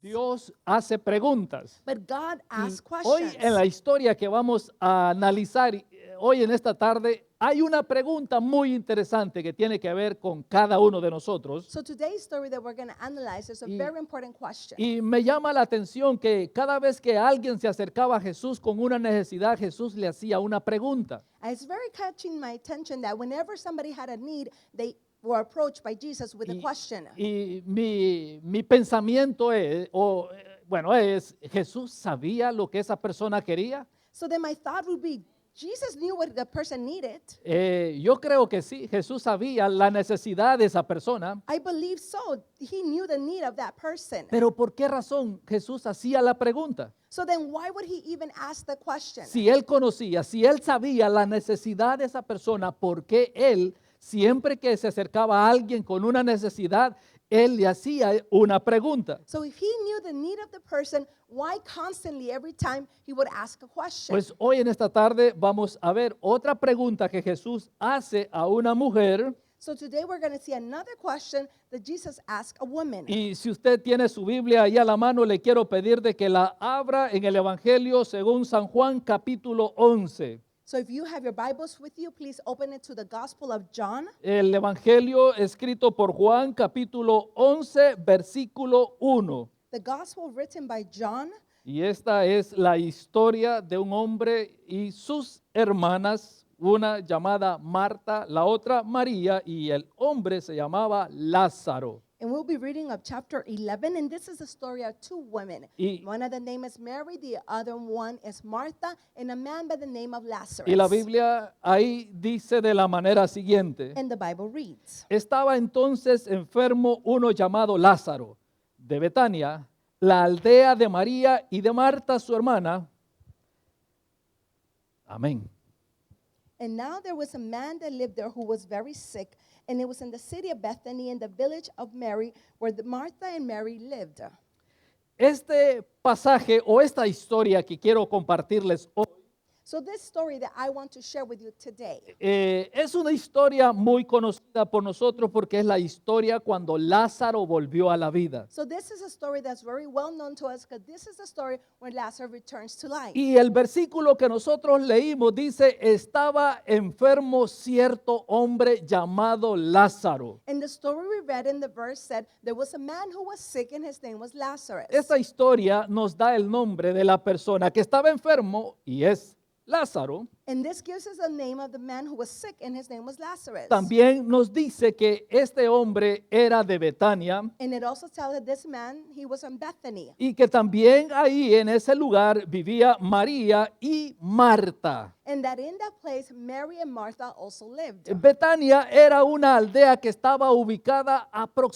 Dios hace preguntas. but God asks Y hoy questions. en la historia que vamos a analizar hoy en esta tarde, hay una pregunta muy interesante que tiene que ver con cada uno de nosotros. So today's story that we're going to analyze is a Y- very important question. Y me llama la atención que cada vez que alguien se acercaba a Jesús con una necesidad, Jesús le hacía una pregunta. And it's very catching my attention that whenever somebody had a need, they were approached by Jesus with a question. Y mi pensamiento es, es, ¿Jesús sabía lo que esa persona quería? So then my thought would be, Jesus knew what the person needed. Yo creo que sí, Jesús sabía la necesidad de esa persona, I believe so. He knew the need of that person. pero ¿por qué razón Jesús hacía la pregunta? So then why would he even ask the question? Si él conocía, si él sabía la necesidad de esa persona, ¿por qué él, siempre que se acercaba a alguien con una necesidad, él le hacía una pregunta? So if he knew the need of the person, why constantly every time he would ask a question? Pues hoy en esta tarde vamos a ver otra pregunta que Jesús hace a una mujer. So today we're going to see another question that Jesus asked a woman. Y si usted tiene su Biblia ahí a la mano, le quiero pedir de que la abra en el Evangelio según San Juan capítulo 11. So if you have your Bibles with you, please open it to the Gospel of John. El Evangelio escrito por Juan capítulo 11 versículo 1. The Gospel written by John. Y esta es la historia de un hombre y sus hermanas, una llamada Marta, la otra María, y el hombre se llamaba Lázaro. And we'll be reading of chapter 11. And this is the story of two women. Y- One of the name is Mary, the other one is Martha, and a man by the name of Lazarus. Y la Biblia ahí dice de la manera siguiente. And the Bible reads, Estaba entonces enfermo uno llamado Lázaro, de Betania, la aldea de María y de Marta, su hermana. Amén. and now there was a man that lived there who was very sick, and it was in the city of Bethany in the village of Mary, where Martha and Mary lived. Este pasaje o esta historia que quiero compartirles hoy So this story that I want to share with you today, es una historia muy conocida por nosotros porque es la historia cuando Lázaro volvió a la vida. so this is a story that's very well known to us because this is the story when Lazarus returns to life. Y el versículo que nosotros leímos dice, estaba enfermo cierto hombre llamado Lázaro. And the story we read in the verse said there was a man who was sick and his name was Lazarus. Esta historia nos da el nombre de la persona que estaba enfermo y es Lázaro. And this gives us the name of the man who was sick and his name was Lazarus. También nos dice que este hombre era de Betania And it also tells that this man, he was in Bethany. y que también ahí en ese lugar vivía María y Marta. And that in that place, Mary and Martha also lived. Betania era una aldea que estaba ubicada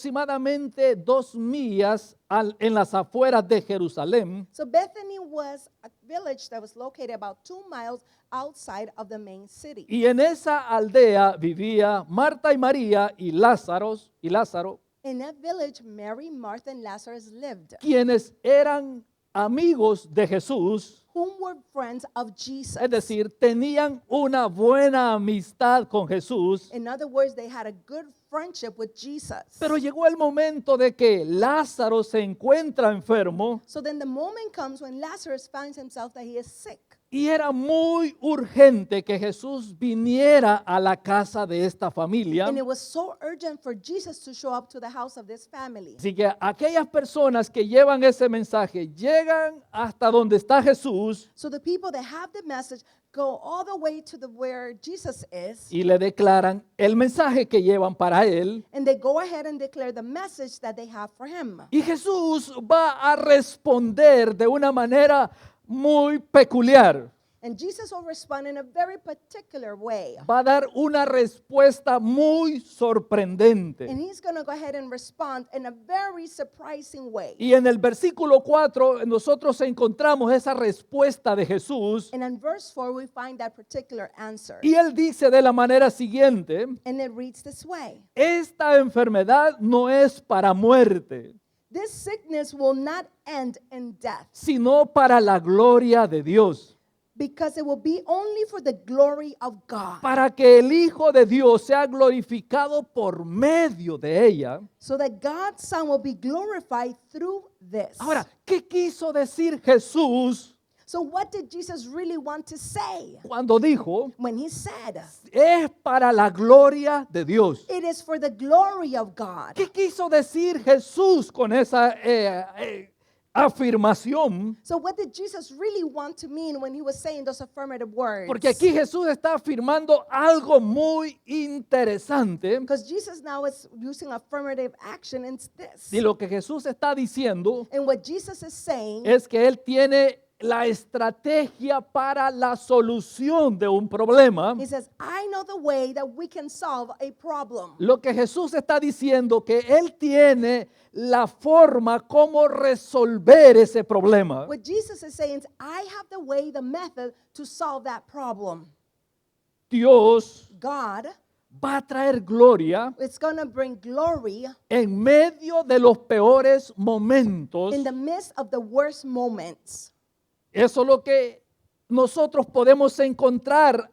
aproximadamente 2 millas en las afueras de Jerusalén. So Bethany was a village that was located about 2 miles outside of the main city. Y en esa aldea vivía Marta y María y Lázaro, In that village, Mary, Martha, and Lazarus lived, quienes eran amigos de Jesús, whom were friends of Jesus. es decir, tenían una buena amistad con Jesús. In other words, they had a good friendship with Jesus. Pero llegó el momento de que Lázaro se encuentra enfermo So then the moment comes when Lazarus finds himself that he is sick. y era muy urgente que Jesús viniera a la casa de esta familia. And it was so urgent for Jesus to show up to the house of this family. Así que aquellas personas que llevan ese mensaje llegan hasta donde está Jesús So the people that have the message go all the way to where Jesus is, y le declaran el mensaje que llevan para él. and they go ahead and declare the message that they have for him. Y Jesús va a responder de una manera muy peculiar. And Jesus will respond in a very particular way. Va a dar una respuesta muy sorprendente. And he's going to go ahead and respond in a very surprising way. Y en el versículo 4 nosotros encontramos esa respuesta de Jesús. And in verse 4, we find that particular answer. Y él dice de la manera siguiente, And it reads this way: esta enfermedad no es para muerte, This sickness will not end in death, sino para la gloria de Dios, because it will be only for the glory of God, para que el Hijo de Dios sea glorificado por medio de ella. so that God's Son will be glorified through this. Ahora, ¿qué quiso decir Jesús So what did Jesus really want to say cuando dijo, when he said, es para la gloria de Dios? it is for the glory of God? ¿Qué quiso decir Jesús con esa afirmación? So what did Jesus really want to mean when he was saying those affirmative words? Porque aquí Jesús está afirmando algo muy interesante. Because Jesus now is using affirmative action in this. Y lo que Jesús está diciendo And what Jesus is saying es que Él tiene la estrategia para la solución de un problema. He says, I know the way that we can solve a problem. Lo que Jesús está diciendo que Él tiene la forma como resolver ese problema. What Jesus is saying is, I have the way, the method to solve that problem. Dios God va a traer gloria is going to bring glory en medio de los peores momentos. in the midst of the worst moments. Eso es lo que nosotros podemos encontrar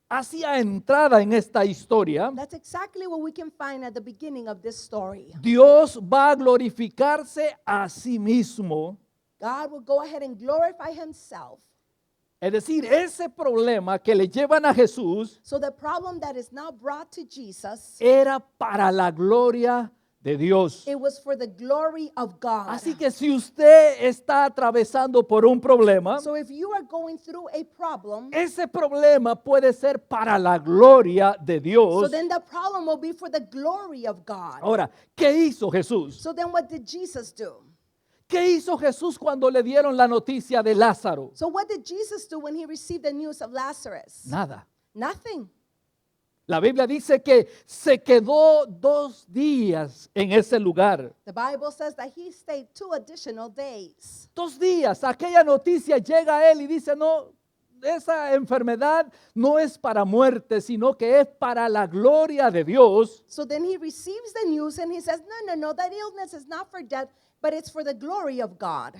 hacia entrada en esta historia. That's exactly what we can find at the beginning of this story. Dios va a glorificarse a sí mismo. God will go ahead and glorify himself. Es decir, ese problema que le llevan a Jesús So the problem that is now brought to Jesus, era para la gloria de Dios. it was for the glory of God. Así que si usted está atravesando por un problema, So if you are going through a problem, ese problema puede ser para la gloria de so Dios. then the problem will be for the glory of God. Ahora, ¿qué hizo Jesús? So then what did Jesus do? ¿Qué hizo Jesús cuando le dieron la noticia de Lázaro? So what did Jesus do when he received the news of Lazarus? Nada. Nothing. La Biblia dice que se quedó 2 días en ese lugar. The Bible says that he stayed 2 additional days. 2 días. Aquella noticia llega a él y dice, no, esa enfermedad no es para muerte, sino que es para la gloria de Dios. So then he receives the news and he says, no, that illness is not for death, but it's for the glory of God.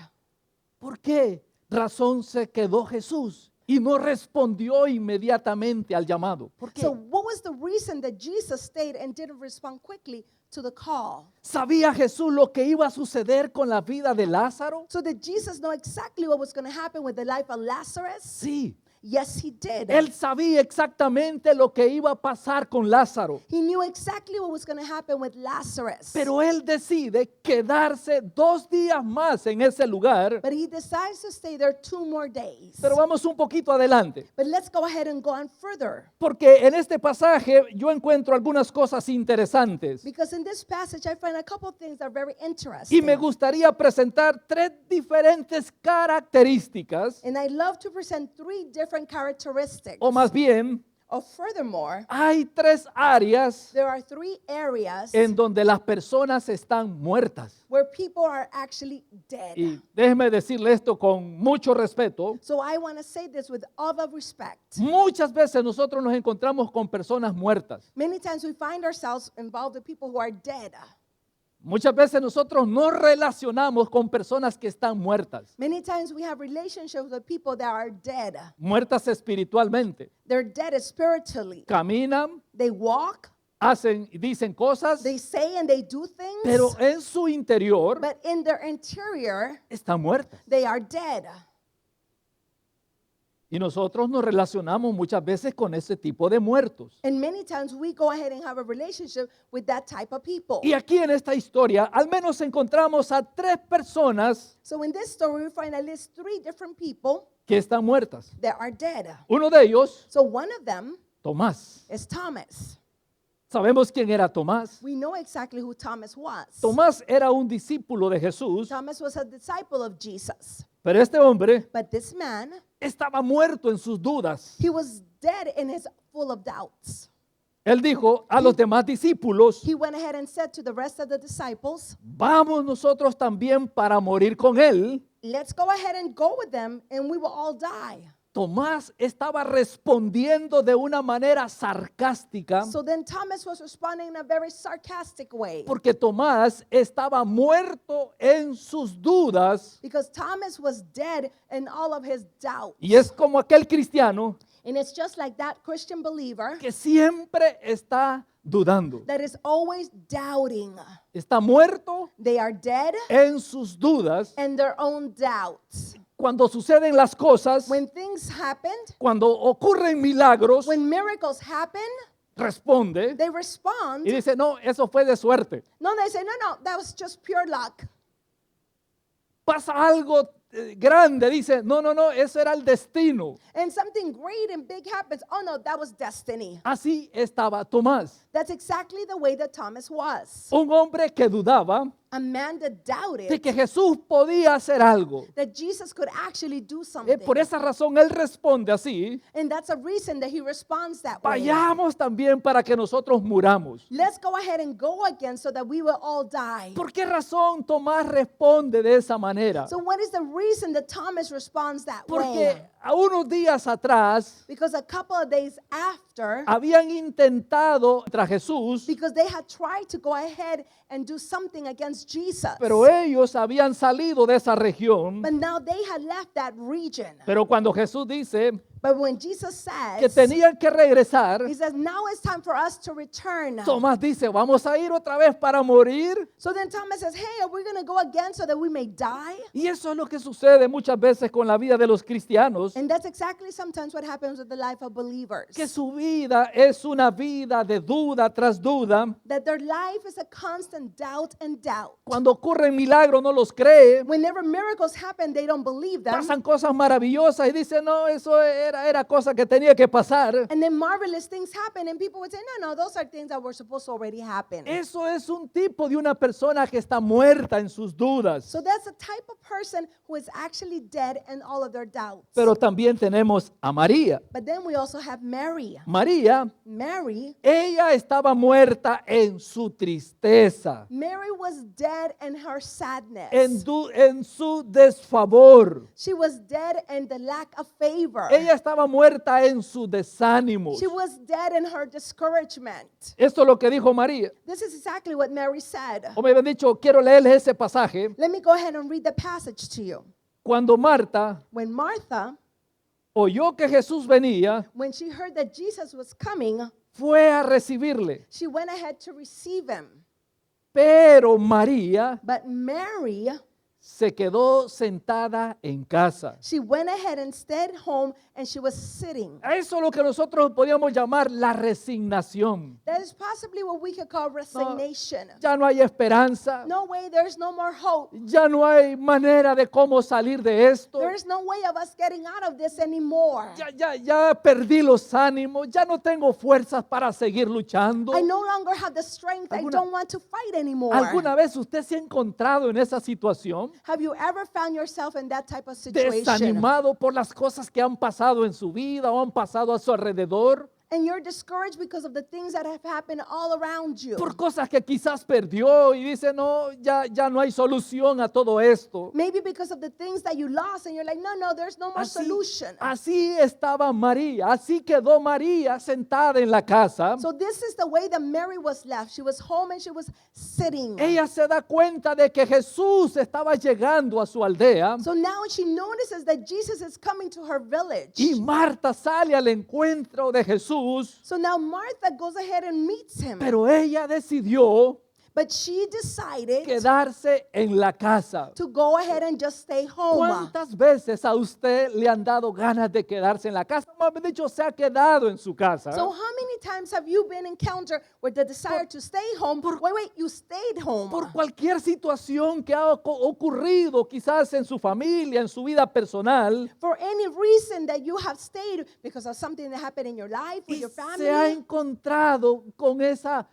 ¿Por qué razón se quedó Jesús y no respondió inmediatamente al llamado? ¿Por qué? So what was the reason that Jesus stayed and didn't respond quickly to the call? ¿Sabía Jesús lo que iba a suceder con la vida de Lázaro? So did Jesus know exactly what was going to happen with the life of Lazarus? Sí. Yes, he did. Él sabía exactamente lo que iba a pasar con Lázaro. He knew exactly what was going to happen with Lazarus. Pero él decide quedarse 2 días más en ese lugar. But he decides to stay there 2 more days. Pero vamos un poquito adelante. But let's go ahead and go on further. Porque en este pasaje yo encuentro algunas cosas interesantes. Because in this passage, I find a couple of things that are very interesting. Y me gustaría presentar 3 diferentes características. And I love to present 3 different characteristics. O más bien, Or furthermore, hay 3 áreas there are 3 areas en donde las personas están muertas. where people are actually dead. Y déjeme decirle esto con mucho respeto. So I want to say this with all the respect. Muchas veces nosotros nos encontramos con personas muertas. Many times we find ourselves involved with people who are dead. Muchas veces nosotros nos relacionamos con personas que están muertas. Many times we have relationships with people that are dead. Muertas espiritualmente. They're dead spiritually. Caminan, They walk, hacen y dicen cosas, they say and they do things, pero en su interior but in their interior, están muertas. they are dead. Y nosotros nos relacionamos muchas veces con ese tipo de muertos. And many times we go ahead and have a relationship with that type of people. Y aquí en esta historia al menos encontramos a 3 personas So in this story, we find at least 3 different people que están muertas. that are dead. Uno de ellos, So one of them Tomás. is Thomas. ¿Sabemos quién era Tomás? We know exactly who Thomas was. Tomás era un discípulo de Jesús, Thomas was a disciple of Jesus. pero este hombre But this man, estaba muerto en sus dudas. he was dead in his full of doubts. Él dijo a los demás discípulos, He went ahead and said to the rest of the disciples, vamos nosotros también para morir con él. let's go ahead and go with them and we will all die. Tomás estaba respondiendo de una manera sarcástica So then Thomas was responding in a very sarcastic way. porque Tomás estaba muerto en sus dudas Because Thomas was dead in all of his doubts. y es como aquel cristiano And it's just like that Christian believer que siempre está dudando. that is always doubting. Está muerto They are dead en sus dudas. in their own doubts. Cuando suceden las cosas, When things happen, cuando ocurren milagros, when miracles happen, responde they respond. y dice, no, eso fue de suerte. No, they say, no, that was just pure luck. Pasa algo grande, dice, no, eso era el destino. And something great and big happens. Oh no, that was destiny. Así estaba Tomás, That's exactly the way that Thomas was. un hombre que dudaba A man that de doubted que Jesús podía hacer algo. that Jesus could actually do something. Por esa razón él responde así, And that's a reason that he responds that way. vayamos también para que nosotros muramos. Let's go ahead and go again so that we will all die. ¿Por qué razón Tomás responde de esa manera? So what is the reason that Thomas responds that Porque way? a unos días atrás Because a couple of days after, habían intentado contra Jesús, because they had tried to go ahead and do something against Jesus. pero ellos habían salido de esa región. But now they had left that region. Pero cuando Jesús dice But when Jesus que says, tenían que regresar, he says, now it's time for us to return. Tomás dice, vamos a ir otra vez para morir. So then Thomas says, hey, are we going to go again so that we may die? Y eso es lo que sucede muchas veces con la vida de los cristianos, And that's exactly sometimes what happens with the life of believers. que su vida es una vida de duda tras duda. That their life is a constant doubt and doubt. Cuando ocurren milagros no los cree. Whenever miracles happen, they don't believe them. Pasan cosas maravillosas y dicen, no, eso era cosa que tenía que pasar. And then marvelous things happen, and people would say, no, those are things that were supposed to already happen. Eso es un tipo de una persona que está muerta en sus dudas. So that's the type of person who is actually dead in all of their doubts. Pero también tenemos a María. But then we also have Mary. María, Mary ella estaba muerta en su tristeza, was dead in her sadness. en su desfavor. She was dead in the lack of favor. Ella estaba muerta en su desánimo. She was dead in her discouragement. Esto es lo que dijo María. This is exactly what Mary said. O me habían dicho, quiero leerles ese pasaje. Let me go ahead and read the passage to you. Cuando Marta When Martha, oyó que Jesús venía, when she heard that Jesus was coming, fue a recibirle. she went ahead to receive him. Pero María But Mary, se quedó sentada en casa. she went ahead and stayed home, and she was sitting. A eso es lo que nosotros podríamos llamar la resignación. That is possibly what we could call resignation. Ya no hay esperanza. No way, there's no more hope. Ya no hay manera de cómo salir de esto. There's no way of us getting out of this anymore. Ya perdí los ánimos. Ya no tengo fuerzas para seguir luchando. I no longer have the strength. I ¿Alguna- don't want to fight anymore. ¿Alguna vez usted se ha encontrado en esa situación? Have you ever found yourself in that type of situation? Desanimado por las cosas que han pasado en su vida o han pasado a su alrededor. And you're discouraged because of the things that have happened all around you. Por cosas que quizás perdió y dice, no, ya no hay solución a todo esto. Maybe because of the things that you lost, and you're like, no, there's no more solution. Así estaba María, así quedó María sentada en la casa. So this is the way that Mary was left. She was home and she was sitting. Ella se da cuenta de que Jesús estaba llegando a su aldea So now she notices that Jesus is coming to her village. y Marta sale al encuentro de Jesús, So now Martha goes ahead and meets him. pero ella decidió But she decided quedarse en la casa. to go ahead and just stay home. ¿Cuántas veces a usted le han dado ganas de quedarse en la casa? Más bien dicho, se ha quedado en su casa. So how many times have you been encountered with the desire to stay home? Wait, you stayed home. Por cualquier situación que ha ocurrido quizás en su familia, en su vida personal, For any reason that you have stayed because of something that happened in your life with y your se ha family. encontrado con esa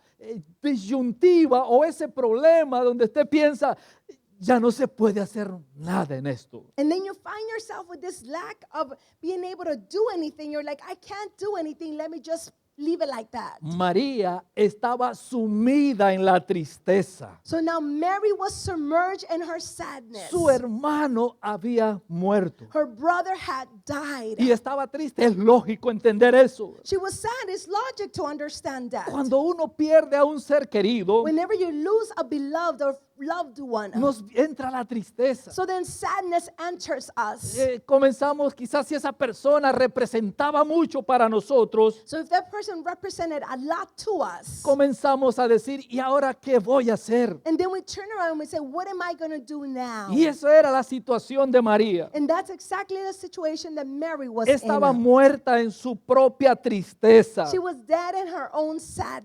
disyuntiva o ese problema donde usted piensa, ya no se puede hacer nada en esto. And then you find yourself with this lack of being able to do anything. You're like, I can't do anything. Let me just leave it like that. María estaba sumida en la tristeza. So now Mary was submerged in her sadness. Su hermano había muerto Her brother had died. y estaba triste. Es lógico entender eso. She was sad. It's logic to understand that. Cuando uno pierde a un ser querido, Whenever you lose a beloved or loved one, nos entra la tristeza. so then sadness enters us. Comenzamos, quizás si esa persona representaba mucho para nosotros, So if that person represented a lot to us, comenzamos a decir, ¿y ahora qué voy a hacer? and then we turn around and we say, what am I going to do now? Y esa era la situación de María. And that's exactly the situation that Mary was Estaba in. muerta en su propia tristeza She was dead in her own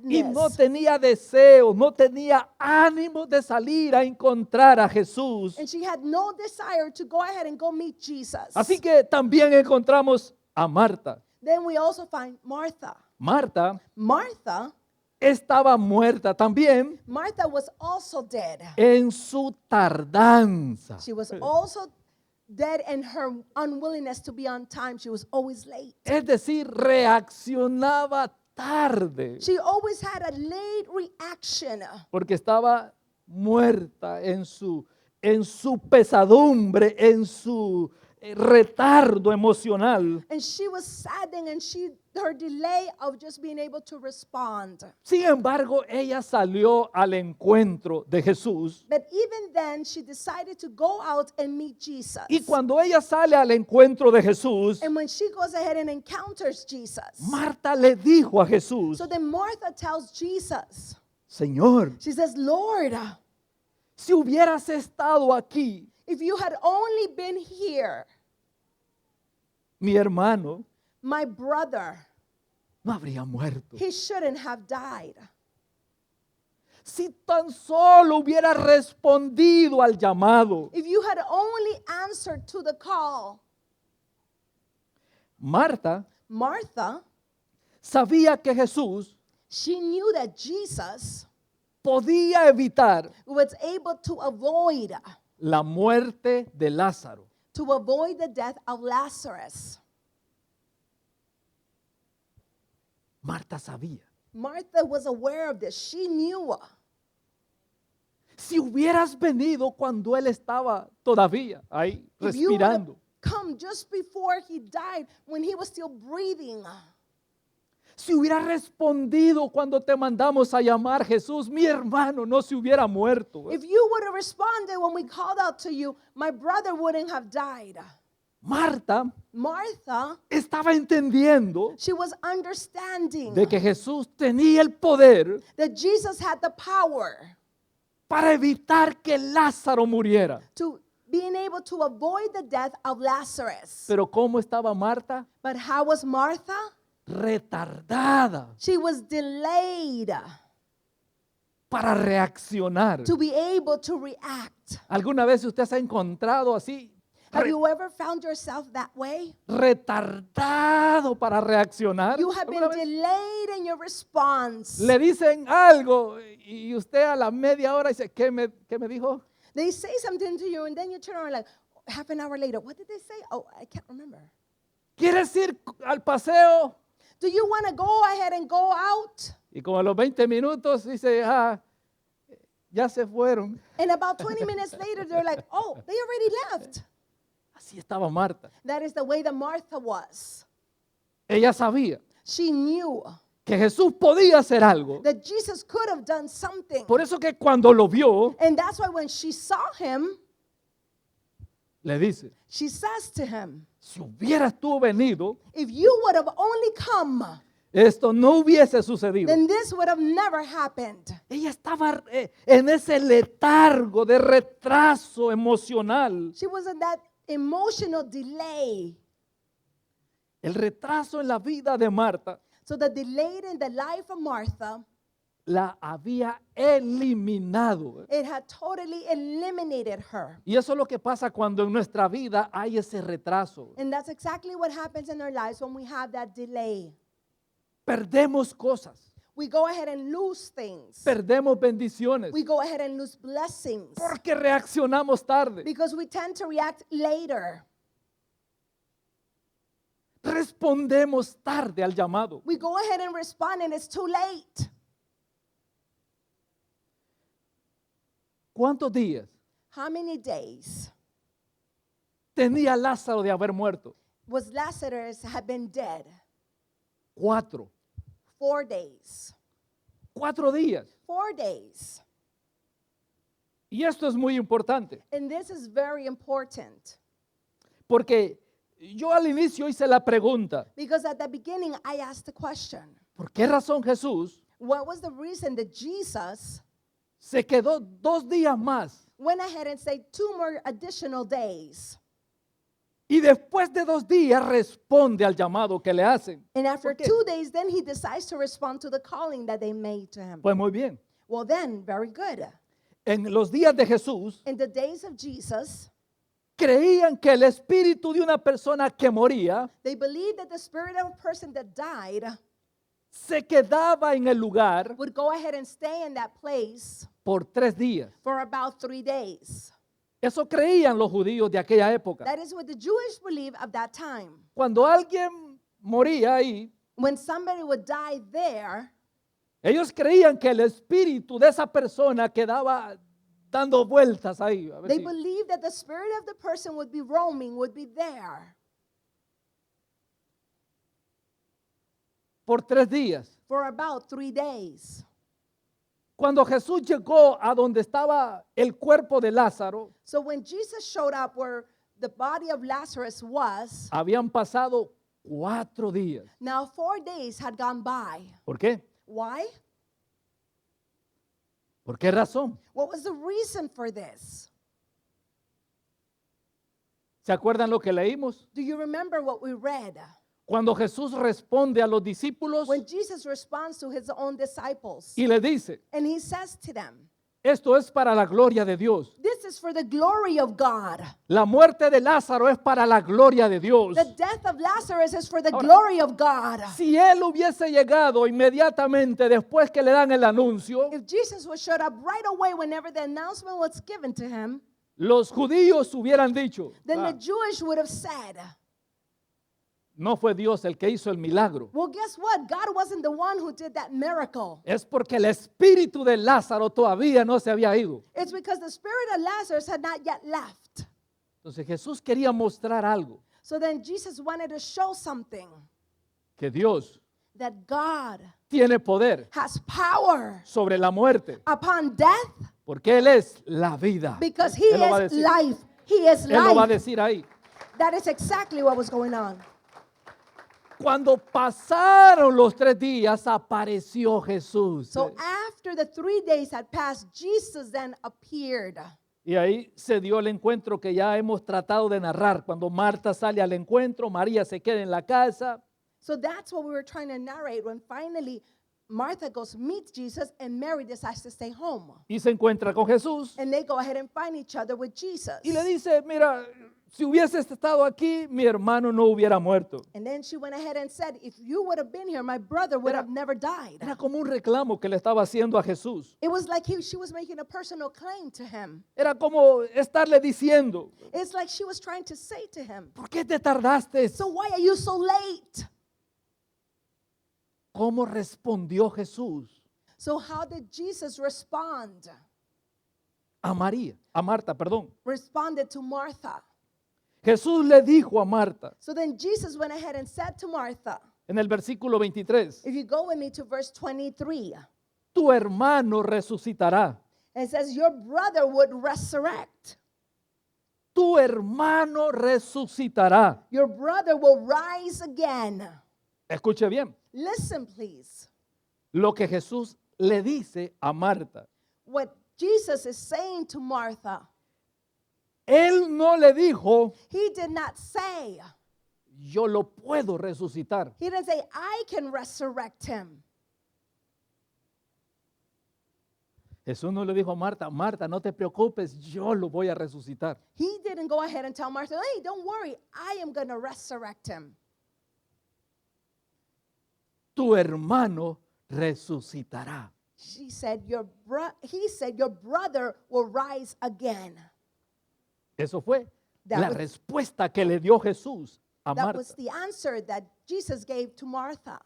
y no sadness. tenía deseo, no tenía ánimo de salir a encontrar a Jesús. And she had no desire to go ahead and go meet Jesus. Así que también encontramos a Marta. Then we also find Martha. Marta Martha estaba muerta también Martha was also dead. en su tardanza. She was also dead in her unwillingness to be on time. She was always late. Es decir, reaccionaba tarde She always had a late reaction porque estaba muerta en su pesadumbre, en su retardo emocional. and she was saddened and her delay of just being able to respond. Sin embargo, ella salió al encuentro de Jesús. But even then, she decided to go out and meet Jesus. Y cuando ella sale al encuentro de Jesús, And when she goes ahead and encounters Jesus, Marta le dijo a Jesús, so then Martha tells Jesus, Señor, she says, Lord, si hubieras estado aquí, if you had only been here, mi hermano my brother, no habría muerto. he shouldn't have died. Si tan solo hubiera respondido al llamado. If you had only answered to the call. Marta Martha, sabía que Jesús she knew that Jesus podía evitar was able to avoid la muerte de Lázaro. the death of Lazarus. Marta sabía. Martha was aware of this. She knew. Si hubieras venido cuando él estaba todavía ahí If you would have respirando. come just before he died, when he was still breathing. Si hubieras respondido cuando te mandamos a llamar Jesús, mi hermano no se hubiera muerto. If you would have responded when we called out to you, my brother wouldn't have died. Marta Martha, estaba entendiendo she was understanding de que Jesús tenía el poder that Jesus had the power para evitar que Lázaro muriera. to being able to avoid the death of Lazarus. Pero ¿cómo estaba Marta? But how was Martha? Retardada She was delayed para reaccionar. to be able to react. ¿Alguna vez usted se ha encontrado así? Have you ever found yourself that way? Retardado para reaccionar. You have been ¿Alguna vez? delayed in your response. Le dicen algo y usted a la media hora dice, ¿qué me dijo? They say something to you and then you turn around like, half an hour later, what did they say? Oh, I can't remember. ¿Quieres ir al paseo? Do you want to go ahead and go out? Y como a los 20 minutos dice, ya se fueron. And about 20 minutes later, they're like, oh, they already left. Así estaba Marta. That is the way that Martha was. Ella sabía She knew que Jesús podía hacer algo. that Jesus could have done something. Por eso que cuando lo vio, And that's why when she saw him, le dice, she says to him, si hubieras tú venido, if you would have only come, esto no hubiese sucedido. then this would have never happened. Ella estaba en ese letargo de retraso emocional. She was in that emotional delay. El retraso en la vida de Marta So the delay in the life of Martha, la había eliminado. it had totally eliminated her. Y eso es lo que pasa cuando en nuestra vida hay ese retraso. And that's exactly what happens in our lives when we have that delay. Perdemos cosas, We go ahead and lose things. perdemos bendiciones, We go ahead and lose blessings porque reaccionamos tarde. because we tend to react later. respondemos tarde al llamado. We go ahead and respond and it's too late. ¿Cuántos días How many days tenía Lázaro de haber muerto? was Lazarus had been dead? 4. 4 days. 4 días. 4 days. Y esto es muy importante, And this is very important porque yo al inicio hice la pregunta, because at the beginning I asked the question, ¿por qué razón Jesús what was the reason that Jesus se quedó 2 días más? went ahead and said 2 more additional days? Y después de 2 días responde al llamado que le hacen. And after ¿Por qué? 2 days, then he decides to respond to the calling that they made to him. Pues muy bien. Well, then, very good. En los días de Jesús In the days of Jesus, creían que el espíritu de una persona que moría they believed that the spirit of a person that died se quedaba en el lugar would go ahead and stay in that place por 3 días. for about 3 days. Eso creían los judíos de aquella época. That is what the Jewish believed at that time. Cuando alguien moría ahí, When somebody would die there, ellos creían que el espíritu de esa persona quedaba dando vueltas ahí. A ver they si- believed that the spirit of the person would be roaming, would be there por 3 días. for about 3 days. Cuando Jesús llegó a donde estaba el cuerpo de Lázaro, So when Jesus showed up where the body of Lazarus was, habían pasado 4 días. now 4 days had gone by. ¿Por qué? Why? ¿Por qué razón? What was the reason for this? ¿Se acuerdan lo que leímos? Do you remember what we read? Cuando Jesús responde a los discípulos When Jesus responds to his own disciples, y le dice, and he says to them, esto es para la gloria de Dios. this is for the glory of God. La muerte de Lázaro es para la gloria de Dios. The death of Lazarus is for the Ahora, glory of God. Si él hubiese llegado inmediatamente después que le dan el anuncio, If Jesus was showed up right away whenever the announcement was given to him, los judíos hubieran dicho, then "Ah, the Jewish would have said, no fue Dios el que hizo el milagro. well, guess what? God wasn't the one who did that miracle. Es porque el espíritu de Lázaro todavía no se había ido. It's because the spirit of Lazarus had not yet left. Entonces Jesús quería mostrar algo, So then Jesus wanted to show something, que Dios that God tiene poder has power sobre la muerte, upon death porque Él es la vida. because he Él lo va a is decir. life. He is Él lo va a life. decir ahí. That is exactly what was going on. Cuando pasaron los 3 días, apareció Jesús. So after the 3 days had passed, Jesus then appeared. Y ahí se dio el encuentro que ya hemos tratado de narrar. Cuando Marta sale al encuentro, María se queda en la casa. So that's what we were trying to narrate when finally Martha goes meet Jesus and Mary decides to stay home. Y se encuentra con Jesús. And they go ahead and find each other with Jesus. Y le dice, mira, si hubieses estado aquí, mi hermano no hubiera muerto. And then she went ahead and said, if you would have been here, my brother would Era- have never died. Era como un reclamo que le estaba haciendo a Jesús. It was like she was making a personal claim to him. Era como estarle diciendo, It's like she was trying to say to him, ¿por qué te tardaste? so why are you so late? ¿Cómo respondió Jesús So how did Jesus respond? a María, a Marta, perdón? Responded to Martha. Jesús le dijo a Marta So then Jesus went ahead and said to Martha, en el versículo 23, if you go with me to verse 23, tu hermano resucitará. it says, your brother would resurrect. Tu hermano resucitará. Your brother will rise again. Escuche bien Listen, please. lo que Jesús le dice a Marta. What Jesus is saying to Martha, Él no le dijo, he did not say, yo lo puedo resucitar. he didn't say, I can resurrect him. Jesús no le dijo a Marta, Marta, no te preocupes, yo lo voy a resucitar. He didn't go ahead and tell Martha, hey, don't worry, I am going to resurrect him. Tu hermano resucitará. He said, your brother will rise again. Eso fue That la was- respuesta que le dio Jesús a That Marta. was the answer that Jesus gave to Martha.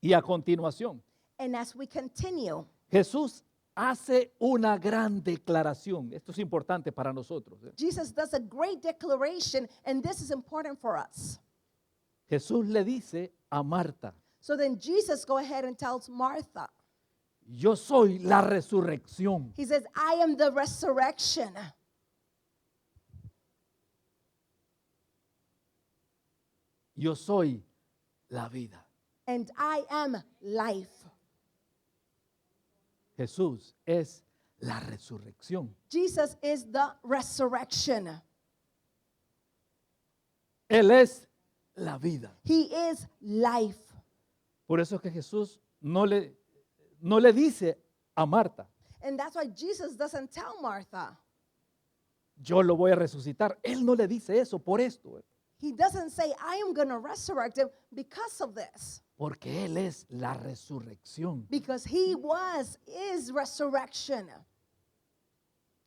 Y a continuación, And as we continue, Jesús hace una gran declaración. Esto es importante para nosotros. Jesus does a great declaration, and this is important for us. Jesús le dice a Marta, So then Jesus go ahead and tells Martha, yo soy la resurrección. he says, I am the resurrection. Yo soy la vida. And I am life. Jesús es la resurrección. Jesus is the resurrection. Él es la vida. He is life. Por eso es que Jesús no le dice a Marta, And that's why Jesus doesn't tell Martha. yo lo voy a resucitar. Él no le dice eso por esto. He doesn't say, I am going to resurrect him because of this. Porque Él es la resurrección Because he is resurrection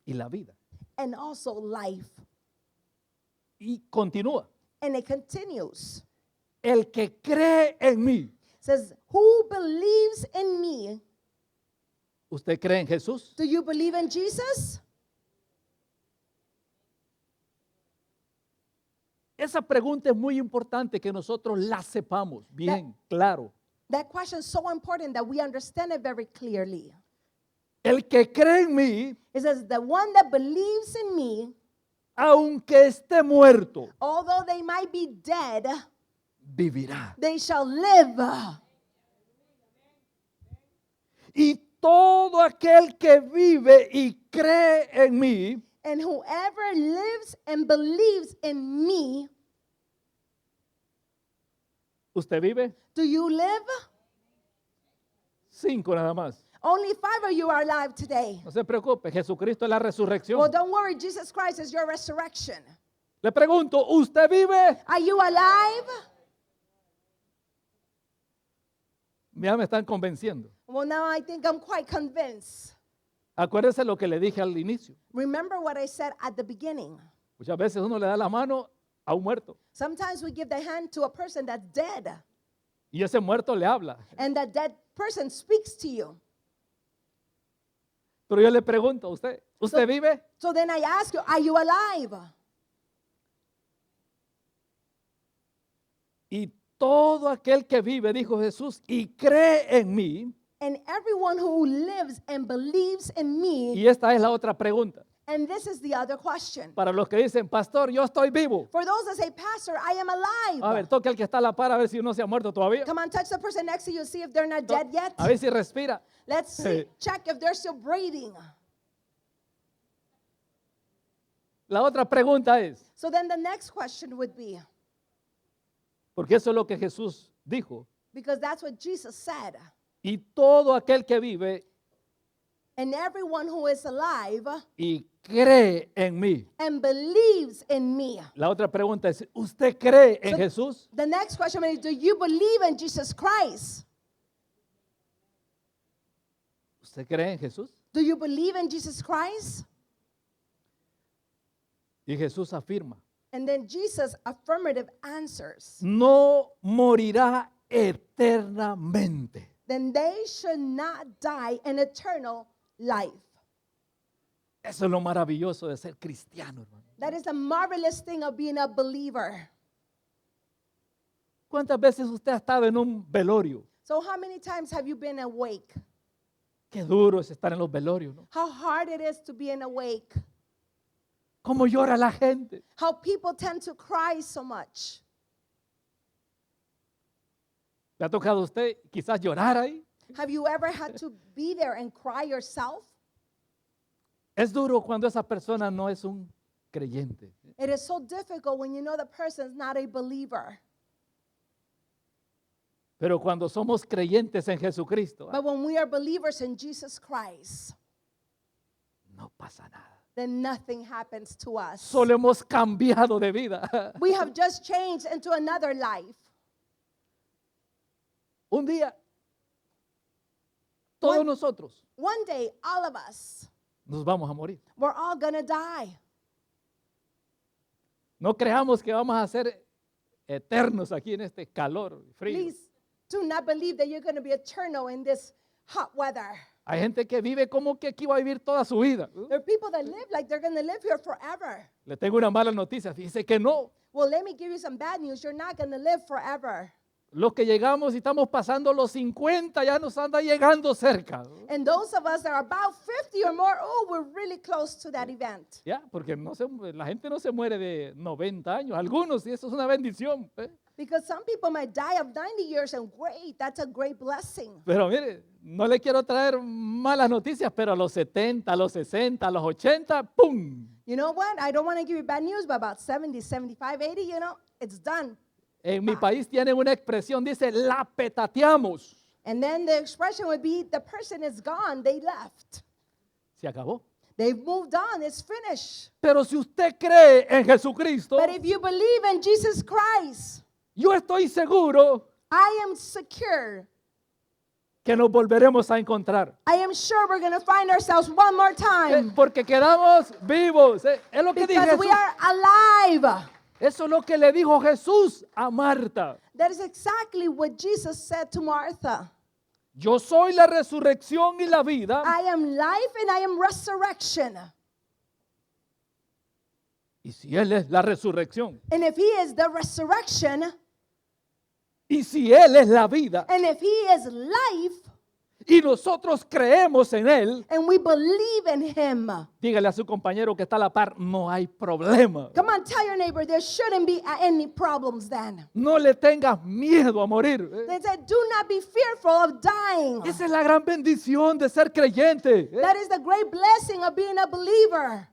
y la vida. and also life. Y continúa. And it continues. El que cree en mí. Says, who believes in me? ¿Usted cree en Jesús? Do you believe in Jesus? Esa pregunta es muy importante que nosotros la sepamos bien, claro. That question is so important that we understand it very clearly. El que cree en mí, It says, the one that believes in me, aunque esté muerto, although they might be dead, vivirá. they shall live. Y todo aquel que vive y cree en mí, And whoever lives and believes in me, ¿usted vive? do you live? 5 nada más. Only 5 of you are alive today. No se preocupe, Jesucristo es la resurrección. Well, don't worry, Jesus Christ is your resurrection. Le pregunto, ¿usted vive? Are you alive? Ya me están convenciendo. Well, now I think I'm quite convinced. Acuérdese lo que le dije al inicio. Remember what I said at the beginning. Muchas veces uno le da la mano a un muerto Sometimes we give the hand to a person that's dead, y ese muerto le habla. and that dead person speaks to you. Pero yo le pregunto a usted, ¿usted vive? So then I ask you, are you alive? Y todo aquel que vive, dijo Jesús, y cree en mí. And everyone who lives and believes in me, Y esta es la otra pregunta. and this is the other question. Para los que dicen, pastor, yo estoy vivo. For those that say, Pastor, I am alive. A ver, toque al que está a la par a ver si uno se ha muerto todavía. Come on, touch the person next to you, see if they're not dead yet. A ver si respira. Let's see, check if they're still breathing. La otra pregunta es, So then the next question would be, porque eso es lo que Jesús dijo, because that's what Jesus said, y todo aquel que vive and everyone who is alive y cree en mí. and believes in me. La otra pregunta es, ¿usted cree en So- Jesús? The next question is, do you believe in Jesus Christ? ¿Usted cree en Jesús? Do you believe in Jesus Christ? Y Jesús afirma, And then Jesus affirmative answers, no morirá eternamente. then they should not die in eternal life. Eso es lo maravilloso de ser cristiano, hermano. That is the marvelous thing of being a believer. ¿Cuántas veces usted ha estado en un velorio? So how many times have you been awake? Qué duro es estar en los velorios, ¿no? How hard it is to be in awake. Cómo llora la gente. How people tend to cry so much. ¿Le ha tocado a usted quizás llorar ahí? Have you ever had to be there and cry yourself? Es duro cuando esa persona no es un creyente. It is so difficult when you know the person's not a believer. Pero cuando somos creyentes en Jesucristo, But when we are believers in Jesus Christ, no pasa nada. then nothing happens to us. Solo hemos cambiado de vida. We have just changed into another life. Un día, todos One- nosotros One day, all of us, nos vamos a morir. we're all going to die. No creamos que vamos a ser eternos aquí en este calor frío. Please do not believe that you're going to be eternal in this hot weather. Hay gente que vive como que aquí va a vivir toda su vida. There are people that live like they're going to live here forever. Le tengo una mala noticia, fíjese que no. Well, let me give you some bad news. You're not going to live forever. Los que llegamos y estamos pasando los 50 ya nos anda llegando cerca. And those of us that are about 50 or more, oh, we're really close to that event. Ya, porque la gente no se muere de 90 años. Algunos, y eso es una bendición. Because some people might die of 90 years, and great, that's a great blessing. Pero mire, no le quiero traer malas noticias, pero a los 70, a los 60, a los 80, ¡pum! You know what? I don't want to give you bad news, but about 70, 75, 80, you know, it's done. En mi país tienen una expresión, dice, la petateamos. And then the expression would be, the person is gone, they left. Se acabó. They've moved on, it's finished. Pero si usted cree en Jesucristo, But if you believe in Jesus Christ, yo estoy seguro I am secure. que nos volveremos a encontrar. I am sure we're going to find ourselves one more time. Porque quedamos vivos. Es lo que dice Because we Jesús. are alive. Eso es lo que le dijo Jesús a Marta. That is exactly what Jesus said to Martha. Yo soy la resurrección y la vida. I am life and I am resurrection. Y si Él es la resurrección, And if he is the resurrection, y si Él es la vida, and if he is life, y nosotros creemos en Él, and we believe in him. dígale a su compañero que está a la par, no hay problema. Come on, tell your neighbor there shouldn't be any problems then. No le tengas miedo a morir. They said, do not be fearful of dying. Esa es la gran bendición de ser creyente. That is the great blessing of being a believer.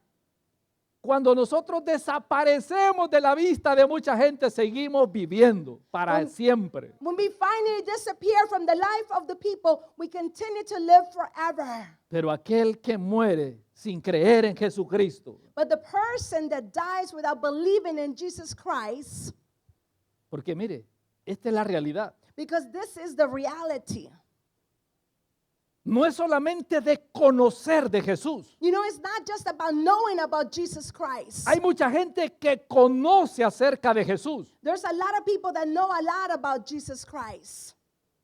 Cuando nosotros desaparecemos de la vista de mucha gente, seguimos viviendo para siempre. When we finally disappear from the life of the people, we continue to live forever. Pero aquel que muere sin creer en Jesucristo, But the person that dies without believing in Jesus Christ, porque mire, esta es la realidad. because this is the reality. No es solamente de conocer de Jesús. You know, it's not just about knowing about Jesus Christ. Hay mucha gente que conoce acerca de Jesús, There's a lot of people that know a lot about Jesus Christ,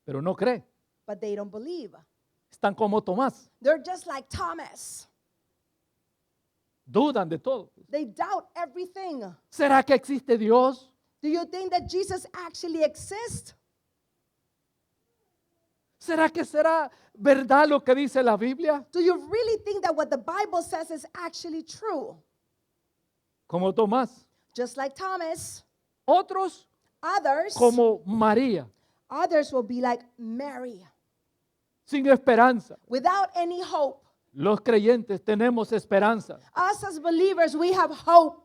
pero no cree. but they don't believe. Están como Tomás, They're just like Thomas. dudan de todo. They doubt everything. ¿Será que existe Dios? Do you think that Jesus actually exists? ¿Será que será verdad lo que dice la Biblia? Do you really think that what the Bible says is actually true? Como Tomás. Just like Thomas, Otros others como María, will be like Mary, sin esperanza. without any hope. Los creyentes tenemos esperanza. Us as believers, we have hope.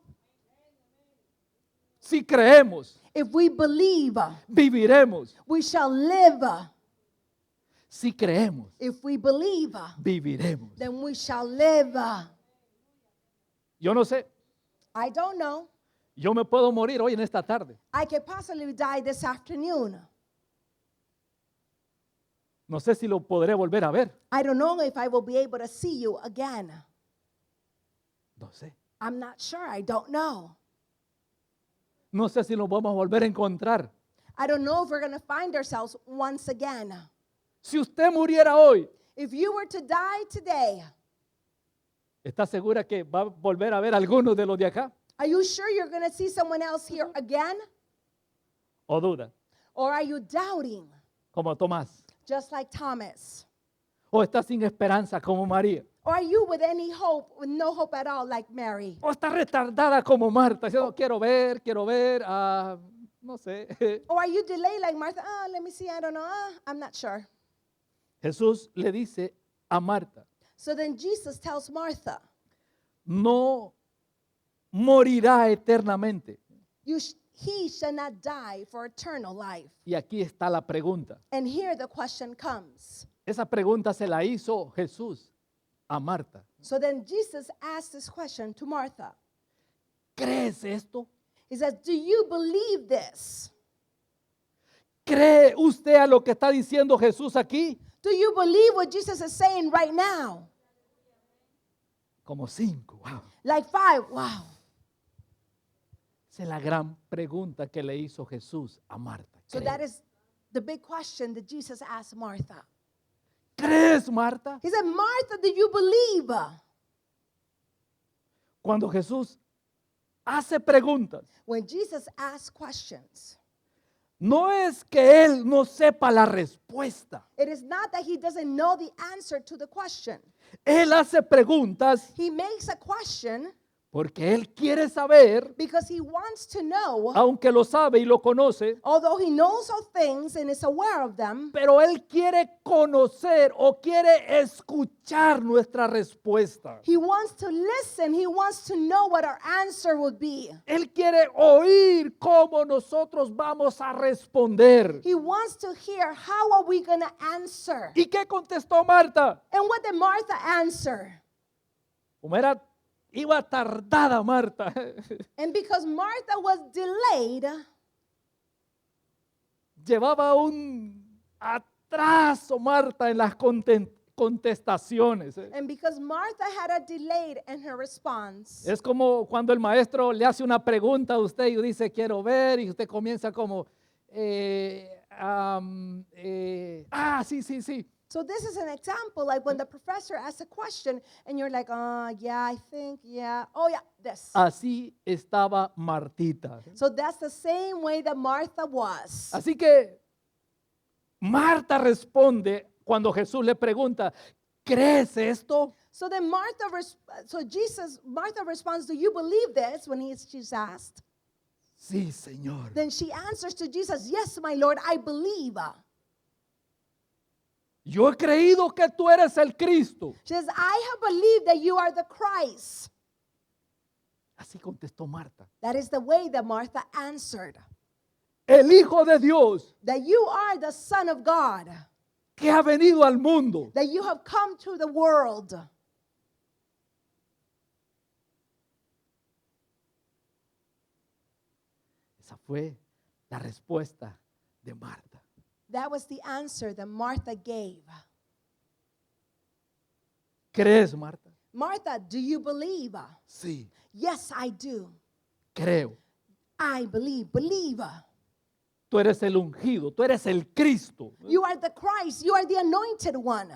Si creemos, If we believe, viviremos. we shall live. Si creemos, If we believe, viviremos. then we shall live. Yo no sé, I don't know. yo me puedo morir hoy en esta tarde. I could possibly die this afternoon. No sé si lo podré volver a ver. I don't know if I will be able to see you again. No sé. I'm not sure. I don't know. No sé si nos vamos a volver a encontrar. I don't know if we're going to find ourselves once again. Si usted muriera hoy, If you were to die today, ¿está segura que va a volver a ver a algunos de los de acá? are you sure you're going to see someone else here again? ¿O duda? Or are you doubting, Como Tomás. just like Thomas? ¿O está sin esperanza como María? Or are you with any hope, with no hope at all, like Mary? ¿O está retardada como Marta? Diciendo, quiero ver, no sé. Or are you delayed like Martha? Oh, let me see, I don't know. I'm not sure. Jesús le dice a Marta, So then Jesus tells Martha, no morirá eternamente. he shall not die for eternal life. Y aquí está la pregunta. And here the question comes. Esa pregunta se la hizo Jesús a Marta. So then Jesus asked this question to Martha. ¿Crees esto? He says, do you believe this? ¿Cree usted a lo que está diciendo Jesús aquí? Do you believe what Jesus is saying right now? Como 5. Wow. Like 5, wow. Esa es la gran pregunta que le hizo Jesús a Marta. So that is the big question that Jesus asked Martha. ¿Crees, Marta? He said, Martha, do you believe? Cuando Jesús hace preguntas, When Jesus asks questions, no es que Él no sepa la respuesta. it is not that he doesn't know the answer to the question. Él hace preguntas He makes a question porque Él quiere saber, because he wants to know, aunque lo sabe y lo conoce, although he knows all things and is aware of them, pero Él quiere conocer o quiere escuchar nuestra respuesta. he wants to listen. He wants to know what our answer would be. Él quiere oír cómo nosotros vamos a responder. He wants to hear how are we going to answer. ¿Y qué contestó Marta? And what did Martha answer? Como iba tardada Marta. And because Martha was delayed, Llevaba un atraso Martha en las contestaciones. and because Martha had a delay in her response, Es como cuando el maestro le hace una pregunta a usted y dice quiero ver y usted comienza como sí. so this is an example like when the professor asks a question and you're like, yeah, I think, yeah, oh yeah, this. Así estaba Martita. So that's the same way that Martha was. Así que Marta responde cuando Jesús le pregunta, ¿crees esto? So then Martha responds, do you believe this? When she's asked. Sí, Señor. Then she answers to Jesus, yes, my Lord, I believe. Yo he creído que tú eres el Cristo. She says, I have believed that you are the Christ. Así contestó Marta. That is the way that Martha answered. El Hijo de Dios That you are the Son of God. que ha venido al mundo. That you have come to the world. Esa fue la respuesta de Marta. That was the answer that Martha gave. ¿Crees, Marta? Martha, do you believe? Sí, Yes, I do. creo. I believe. Believe. Tú eres el ungido, tú eres el Cristo. You are the Christ. You are the anointed one.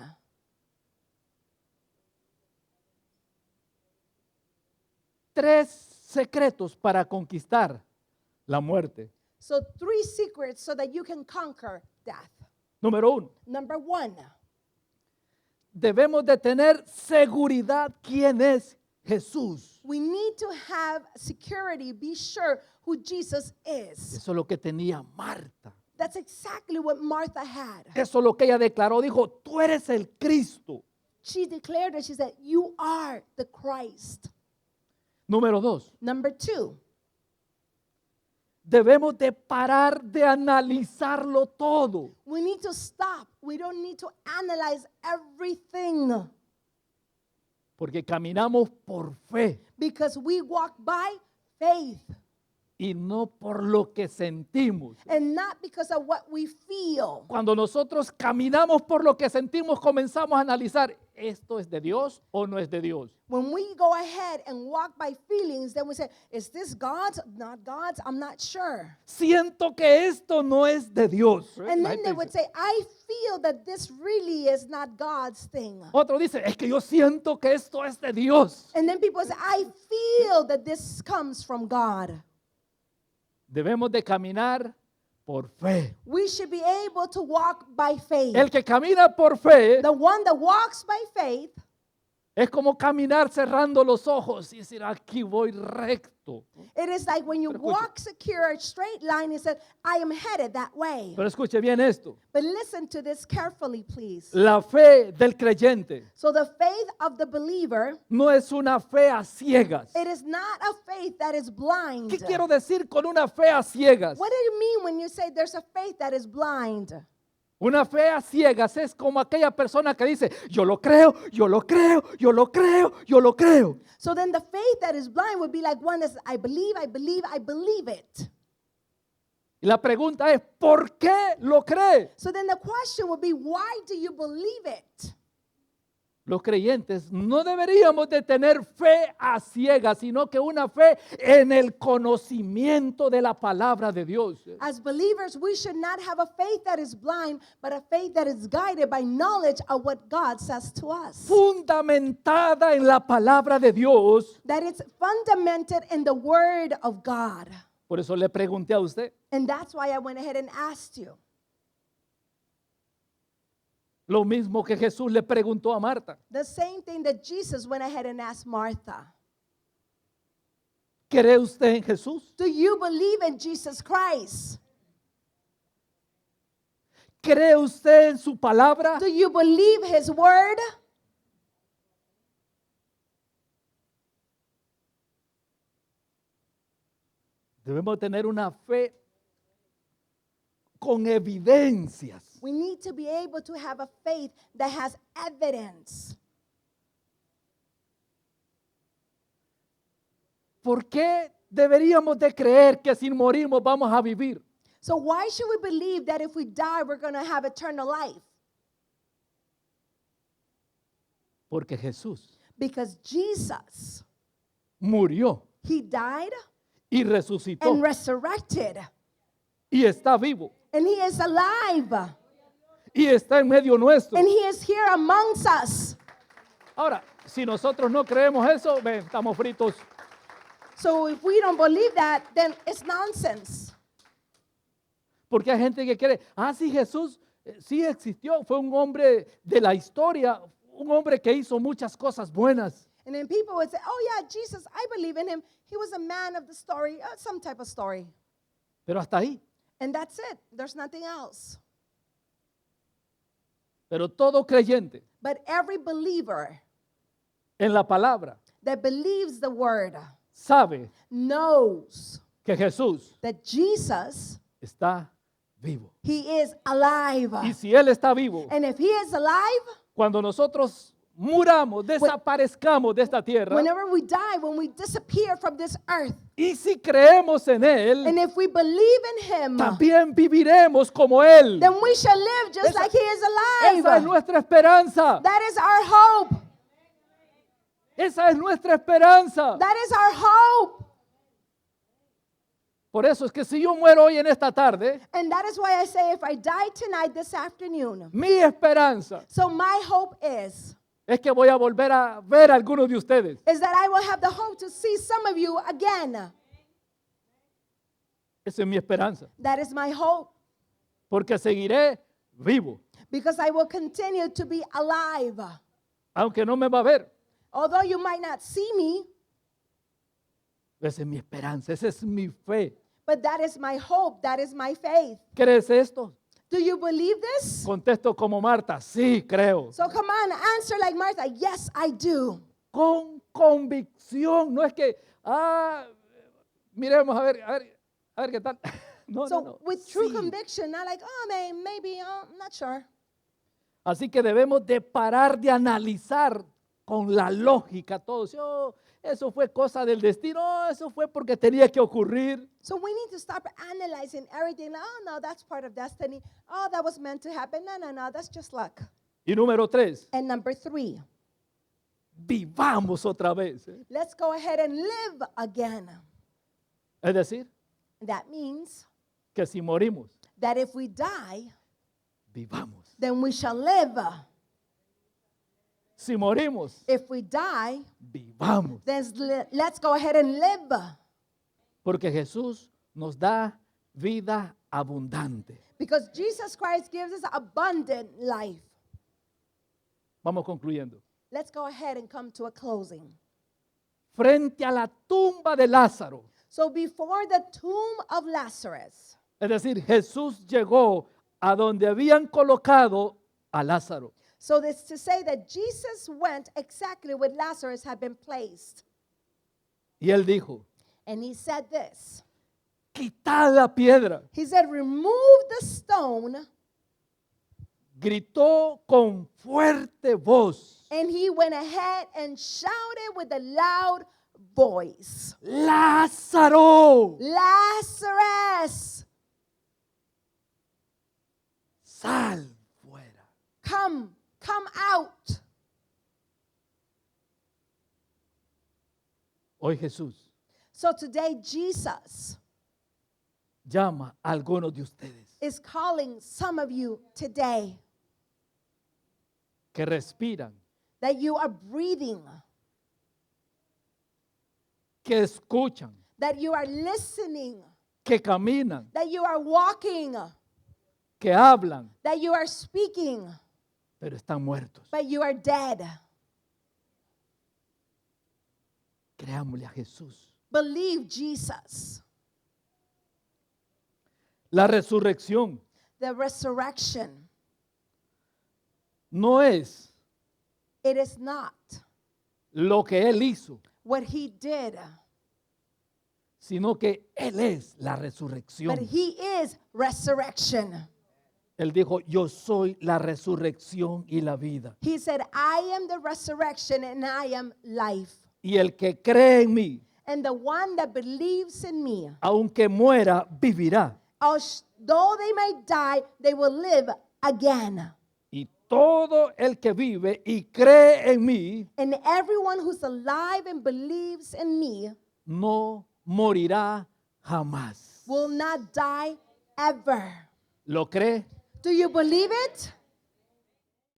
3 secretos para conquistar la muerte. So 3 secrets so that you can conquer death. Número 1, Number 1, debemos de tener seguridad quién es Jesús. we need to have security, be sure who Jesus is. Eso es lo que tenía Marta. That's exactly what Martha had. Eso es lo que ella declaró. Dijo, tú eres el Cristo. She declared that she said, you are the Christ. Número 2, Number 2, debemos de parar de analizarlo todo. we need to stop. We don't need to analyze everything Porque caminamos por fe because we walk by faith y no por lo que sentimos. and not because of what we feel. Cuando nosotros caminamos por lo que sentimos, comenzamos a analizar, ¿esto es de Dios o no es de Dios? When we go ahead and walk by feelings, then we say, is this God's? Not God's? I'm not sure. Siento que esto no es de Dios. And La then gente they would dice. say, I feel that this really is not God's thing. Otro dice, es que yo siento que esto es de Dios. And then people say, I feel that this comes from God. Debemos de caminar por fe. We should be able to walk by faith. El que camina por fe The one that walks by faith es como caminar cerrando los ojos y decir, aquí voy recto. it is like when you Pero escuche. walk secure a straight line and say, I am headed that way. Pero escuche bien esto. But listen to this carefully, please. La fe del creyente So the faith of the believer, no es una fe a ciegas. it is not a faith that is blind. ¿Qué quiero decir con una fe a ciegas? What do you mean when you say there's a faith that is blind? Una fe a ciegas es como aquella persona que dice, yo lo creo, yo lo creo, yo lo creo, yo lo creo. So then the faith that is blind would be like one that's, I believe, I believe, I believe it. Y la pregunta es, ¿por qué lo cree? So then the question would be, why do you believe it? Los creyentes no deberíamos de tener fe a ciegas, sino que una fe en el conocimiento de la palabra de Dios. As believers, we should not have a faith that is blind, but a faith that is guided by knowledge of what God says to us. Fundamentada en la palabra de Dios. That it's fundamented in the word of God. Por eso le pregunté a usted, And that's why I went ahead and asked you. lo mismo que Jesús le preguntó a Marta. The same thing that Jesus went ahead and asked Martha. ¿Cree usted en Jesús? Do you believe in Jesus Christ? ¿Cree usted en su palabra? Do you believe his word? Debemos tener una fe con evidencias. We need to be able to have a faith that has evidence. ¿Por qué deberíamos de creer que sin morirnos vamos a vivir? So why should we believe that if we die, we're going to have eternal life? Porque Jesús Because Jesus, murió he died y resucitó and resurrected. y está vivo And he is alive. y está en medio nuestro. And he is here amongst us. Ahora, si nosotros no creemos eso, estamos fritos. So if we don't believe that, then it's nonsense. Porque hay gente que cree, sí, Jesús sí existió, fue un hombre de la historia, un hombre que hizo muchas cosas buenas. And then people would say, oh yeah, Jesus, I believe in him. He was a man of the story, some type of story. Pero hasta ahí. And that's it. There's nothing else. Pero todo creyente But every believer en la palabra that believes the word sabe knows que Jesús that Jesus, está vivo. he is alive. Y si Él está vivo, And if he is alive, cuando nosotros muramos, desaparezcamos de esta tierra, whenever we die, when we disappear from this earth, y si creemos en Él, and if we believe in him, también viviremos como Él. then we shall live just Esa- like he is Esa es alive. nuestra esperanza. That is our hope. Esa es nuestra esperanza. That is our hope. Por eso es que si yo muero hoy en esta tarde, And that is why I say if I die tonight, this afternoon, mi esperanza so my hope is es que voy a volver a ver a algunos de ustedes. that I will have the hope to see some of you again. Esa es mi esperanza. That is my hope, Porque seguiré vivo, because I will continue to be alive. aunque no me va a ver. Although you might not see me, Esa es mi esperanza, esa es mi fe. but that is my hope, that is my faith. ¿Crees esto? Do you believe this? Contesto como Marta, sí, creo. So come on, answer like Martha. Yes, I do. Con convicción, no es que, miremos a ver qué tal. No, So no, no. with true Sí. conviction, not like, oh, maybe, I'm not sure. Así que debemos de parar de analizar con la lógica todo. Sí, eso fue cosa del destino, eso fue porque tenía que ocurrir. So we need to stop analyzing everything. Like, oh, no, that's part of destiny. Oh, that was meant to happen. No, that's just luck. Y número 3, And number 3, vivamos otra vez. let's go ahead and live again. Es decir, That means que si morimos, that if we die, vivamos. then we shall live. Si morimos, If we die, vivamos. then let's go ahead and live. Porque Jesús nos da vida abundante. Because Jesus Christ gives us abundant life. Vamos concluyendo. Let's go ahead and come to a closing. Frente a la tumba de Lázaro, So before the tomb of Lazarus, es decir, Jesús llegó a donde habían colocado a Lázaro. so this to say that Jesus went exactly where Lazarus had been placed. Y él dijo, And he said this. quitad la piedra. He said, remove the stone. Gritó con fuerte voz, And he went ahead and shouted with a loud voice, Lázaro, Lazarus, sal fuera. come out. Hoy Jesús So today, Jesus llama a algunos de ustedes is calling some of you today que respiran, that you are breathing, que escuchan, that you are listening, que caminan, that you are walking, que hablan, that you are speaking, pero están muertos. but you are dead. Creámosle a Jesús. Believe Jesus. La resurrección The resurrection, no es it is not lo que Él hizo, what he did, sino que Él es la but resurrección. he is resurrection. Él dijo, yo soy la resurrección y la vida. He said, I am the resurrection and I am life. Y el que cree en mí, And the one that believes in me, aunque muera, vivirá. though they may die, they will live again. Y todo el que vive y cree en mí, And everyone who's alive and believes in me no morirá jamás. will not die ever. ¿Lo cree? Do you believe it?